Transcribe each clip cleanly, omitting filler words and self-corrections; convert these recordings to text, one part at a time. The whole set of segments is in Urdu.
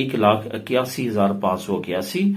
1,81,581।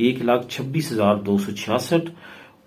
1,26,266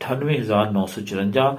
98,954।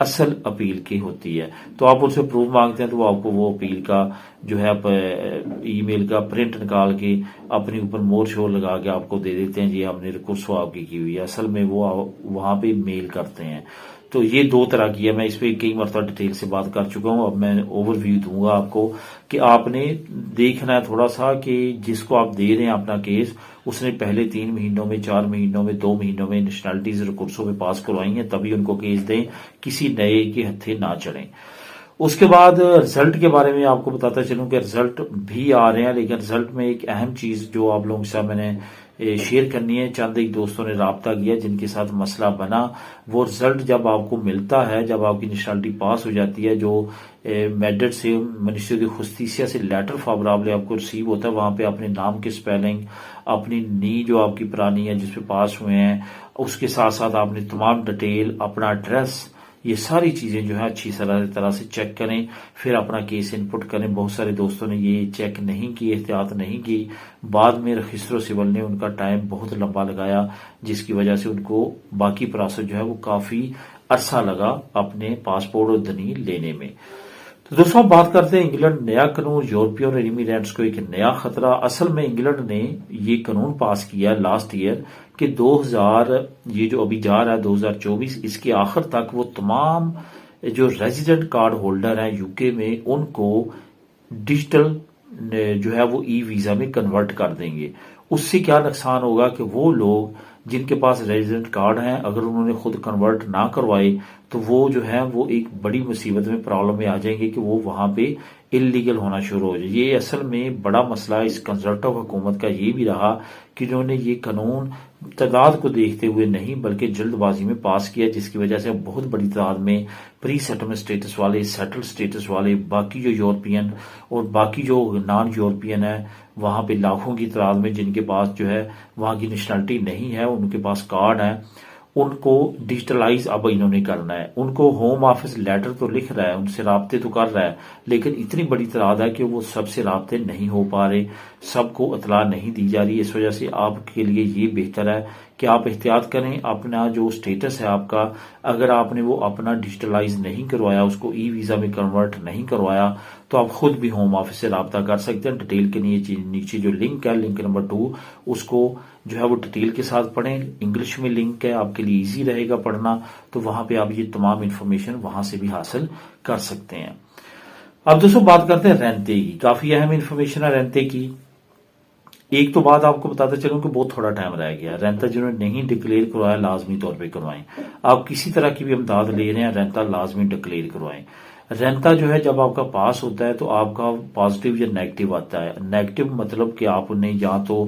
اصل اپیل کی ہوتی ہے. تو آپ ان سے پروف مانگتے ہیں تو وہ آپ کو وہ اپیل کا جو ہے ای میل کا پرنٹ نکال کے اپنے اوپر مور شور لگا کے آپ کو دے دیتے ہیں، جی ہم نے ریکورسو آپ کی ہوئی ہے. اصل میں وہ وہاں پہ میل کرتے ہیں. تو یہ دو طرح کی ہے. میں اس پہ کئی مرتبہ ڈیٹیل سے بات کر چکا ہوں. اب میں اوور ویو دوں گا آپ کو کہ آپ نے دیکھنا ہے تھوڑا سا کہ جس کو آپ دے رہے ہیں اپنا کیس، اس نے پہلے 3 مہینوں میں، 4 مہینوں میں، 2 مہینوں میں نیشنلٹیز ریکورسوں میں پاس کروائی ہیں، تبھی ان کو کیس دیں، کسی نئے کے ہتھے نہ چڑھیں. اس کے بعد رزلٹ کے بارے میں آپ کو بتاتا چلوں کہ رزلٹ بھی آ رہے ہیں، لیکن رزلٹ میں ایک اہم چیز جو آپ لوگوں کے ساتھ میں نے شیئر کرنی ہے. چند ایک دوستوں نے رابطہ کیا جن کے ساتھ مسئلہ بنا. وہ رزلٹ جب آپ کو ملتا ہے، جب آپ کی نیشنلٹی پاس ہو جاتی ہے، جو میڈٹ سے منسٹری دی جسٹیسیا سے لیٹر فاورابل آپ کو ریسیو ہوتا ہے، وہاں پہ اپنے نام کے سپیلنگ، اپنی نی جو آپ کی پرانی ہے جس پہ پاس ہوئے ہیں، اس کے ساتھ ساتھ آپ نے تمام ڈیٹیل، اپنا ایڈریس، یہ ساری چیزیں جو ہے اچھی طرح سے چیک کریں، پھر اپنا کیس ان پٹ کریں. بہت سارے دوستوں نے یہ چیک نہیں کی، احتیاط نہیں کی. بعد میں رجسٹر سول نے ان کا ٹائم بہت لمبا لگایا، جس کی وجہ سے ان کو باقی پروسیس جو ہے وہ کافی عرصہ لگا اپنے پاسپورٹ اور دنی لینے میں. تو دوستوں اب بات کرتے ہیں انگلینڈ نیا قانون، یورپین اور ایمریٹس کو ایک نیا خطرہ. اصل میں انگلینڈ نے یہ قانون پاس کیا لاسٹ ایئر کہ 2000 یہ جو ابھی جا رہا ہے 2024، اس کے آخر تک وہ تمام جو ریزیڈنٹ کارڈ ہولڈر ہیں یو کے میں، ان کو ڈیجیٹل جو ہے وہ ای ویزا میں کنورٹ کر دیں گے. اس سے کیا نقصان ہوگا کہ وہ لوگ جن کے پاس ریزیڈنٹ کارڈ ہیں، اگر انہوں نے خود کنورٹ نہ کروائے تو وہ جو ہے وہ ایک بڑی مصیبت میں، پرابلم میں آ جائیں گے کہ وہ وہاں پہ انلیگل ہونا شروع ہو جائے. یہ اصل میں بڑا مسئلہ اس کنزرویٹو حکومت کا یہ بھی رہا کہ انہوں نے یہ قانون تعداد کو دیکھتے ہوئے نہیں بلکہ جلد بازی میں پاس کیا، جس کی وجہ سے بہت بڑی تعداد میں پری سیٹلمنٹ سٹیٹس والے، سیٹل سٹیٹس والے، باقی جو یورپین اور باقی جو نان یورپین ہے، وہاں پہ لاکھوں کی تعداد میں جن کے پاس جو ہے وہاں کی نیشنلٹی نہیں ہے، ان کے پاس کارڈ ہے، ان کو ڈیجیٹلائز اب انہوں نے کرنا ہے. ان کو ہوم آفس لیٹر تو لکھ رہا ہے، ان سے رابطے تو کر رہا ہے، لیکن اتنی بڑی تعداد ہے کہ وہ سب سے رابطے نہیں ہو پا رہے، سب کو اطلاع نہیں دی جا رہی. اس وجہ سے آپ کے لیے یہ بہتر ہے کہ آپ احتیاط کریں. اپنا جو سٹیٹس ہے آپ کا، اگر آپ نے وہ اپنا ڈیجیٹلائز نہیں کروایا، اس کو ای ویزا میں کنورٹ نہیں کروایا، تو آپ خود بھی ہوم آفس سے رابطہ کر سکتے ہیں. ڈیٹیل کے نیچے جو لنک ہے، لنک نمبر 2، اس کو جو ہے وہ ڈیٹیل کے ساتھ پڑھیں. انگلش میں لنک ہے، آپ کے لیے ایزی رہے گا پڑھنا. تو وہاں پہ آپ یہ تمام انفارمیشن وہاں سے بھی حاصل کر سکتے ہیں. اب دوستوں بات کرتے ہیں رینتے کی. کافی اہم انفارمیشن ہے رینتے کی. ایک تو بات آپ کو بتاتا چلوں کہ بہت تھوڑا ٹائم رہ گیا. رینتا جنہوں نے نہیں ڈکلیئر کروایا لازمی طور پہ کروائیں. آپ کسی طرح کی بھی امداد لے رہے ہیں، رینتا لازمی ڈکلیئر کروائیں. رینتا جو ہے جب آپ کا پاس ہوتا ہے تو آپ کا پازیٹیو یا نیگیٹو آتا ہے. نیگیٹو مطلب کہ آپ نے یا تو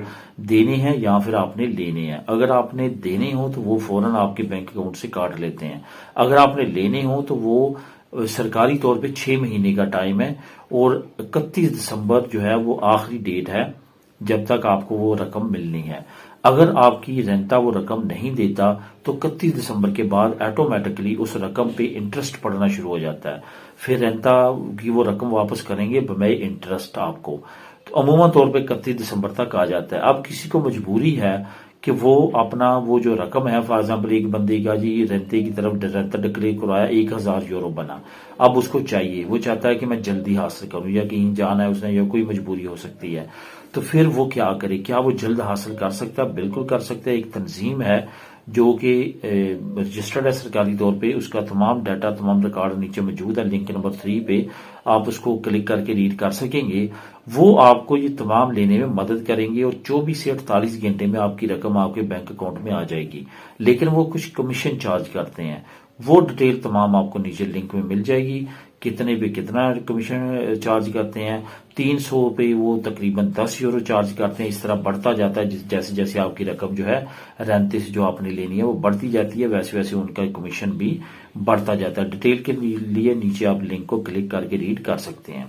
دینے ہیں یا پھر آپ نے لینے ہیں. اگر آپ نے دینے ہوں تو وہ فوراً آپ کے بینک اکاؤنٹ سے کاٹ لیتے ہیں. اگر آپ نے لینے ہوں تو وہ سرکاری طور پہ 6 مہینے کا ٹائم ہے، اور 31 دسمبر جو ہے وہ آخری ڈیٹ ہے جب تک آپ کو وہ رقم ملنی ہے. اگر آپ کی رینتا وہ رقم نہیں دیتا تو 31 دسمبر کے بعد آٹومیٹکلی اس رقم پہ انٹرسٹ پڑنا شروع ہو جاتا ہے. پھر رینتا کی وہ رقم واپس کریں گے بمائے انٹرسٹ آپ کو. تو عموماً طور پہ 31 دسمبر تک آ جاتا ہے. اب کسی کو مجبوری ہے کہ وہ اپنا وہ جو رقم ہے، فار ایگزامپل ایک بندے کا جی رینتے کی طرف رینتا ڈکلیئر کرایا، 1000 یورو بنا، اب اس کو چاہیے، وہ چاہتا ہے کہ میں جلدی حاصل کروں، یا کہیں جانا ہے اس نے، یا کوئی مجبوری ہو سکتی ہے. تو پھر وہ کیا کرے؟ کیا وہ جلد حاصل کر سکتا ہے؟ بالکل کر سکتا ہے. ایک تنظیم ہے جو کہ رجسٹرڈ ہے سرکاری طور پہ، اس کا تمام ڈیٹا، تمام ریکارڈ نیچے موجود ہے. لنک نمبر 3 پہ آپ اس کو کلک کر کے ریڈ کر سکیں گے. وہ آپ کو یہ تمام لینے میں مدد کریں گے، اور 24 سے 48 گھنٹے میں آپ کی رقم آپ کے بینک اکاؤنٹ میں آ جائے گی. لیکن وہ کچھ کمیشن چارج کرتے ہیں. وہ ڈیٹیل تمام آپ کو نیچے لنک میں مل جائے گی. کتنے پہ کتنا کمیشن چارج کرتے ہیں. 300 پہ وہ تقریباً 10 یورو چارج کرتے ہیں. اس طرح بڑھتا جاتا ہے، جیسے جیسے آپ کی رقم جو ہے رینتے سے جو آپ نے لینی ہے وہ بڑھتی جاتی ہے، ویسے ویسے ان کا کمیشن بھی بڑھتا جاتا ہے. ڈیٹیل کے لیے نیچے آپ لنک کو کلک کر کے ریڈ کر سکتے ہیں.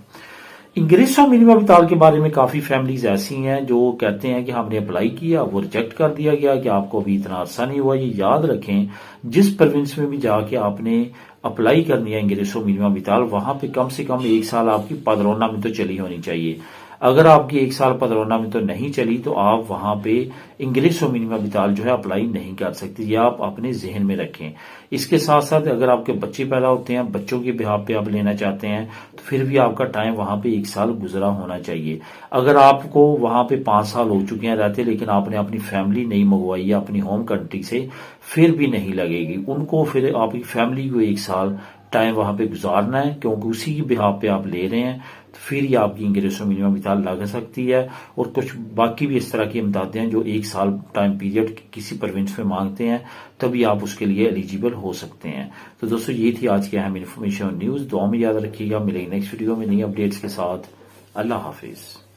انگریسو منیمم ویتال کے بارے میں کافی فیملیز ایسی ہیں جو کہتے ہیں کہ ہم نے اپلائی کیا، وہ ریجیکٹ کر دیا گیا، کہ آپ کو ابھی اتنا عرصہ نہیں ہوا. یہ یاد رکھیں، جس پروونس میں بھی جا کے آپ نے اپلائی کرنی ہے انگریسو منیمم ویتال، وہاں پہ کم سے کم 1 سال آپ کی پادرونا میں تو چلی ہونی چاہیے. اگر آپ کی 1 سال پدرونا میں تو نہیں چلی تو آپ وہاں پہ انگریسو مینیما ویتال جو ہے اپلائی نہیں کر سکتے، یہ آپ اپنے ذہن میں رکھیں۔ اس کے ساتھ ساتھ اگر آپ کے بچے پیدا ہوتے ہیں، بچوں کے بہاف پہ آپ لینا چاہتے ہیں تو پھر بھی آپ کا ٹائم وہاں پہ 1 سال گزرا ہونا چاہیے۔ اگر آپ کو وہاں پہ 5 سال ہو چکے ہیں رہتے لیکن آپ نے اپنی فیملی نہیں منگوائی ہے اپنی ہوم کنٹری سے، پھر بھی نہیں لگے گی ان کو، پھر آپ کی فیملی کو 1 سال ٹائم وہاں پہ گزارنا ہے کیونکہ اسی کی بہاف پہ آپ لے رہے ہیں، تو پھر یہ آپ کی انگریسو مینیما ویتال لگ سکتی ہے۔ اور کچھ باقی بھی اس طرح کی امدادیں ہیں جو 1 سال ٹائم پیریڈ کسی پروونس میں مانگتے ہیں، تبھی آپ اس کے لیے ایلیجیبل ہو سکتے ہیں۔ تو دوستو یہ تھی آج کی اہم انفارمیشن اور نیوز، دعا میں یاد رکھیے گا، ملیں گے نیکسٹ ویڈیو میں نئی اپڈیٹس کے ساتھ۔ اللہ حافظ۔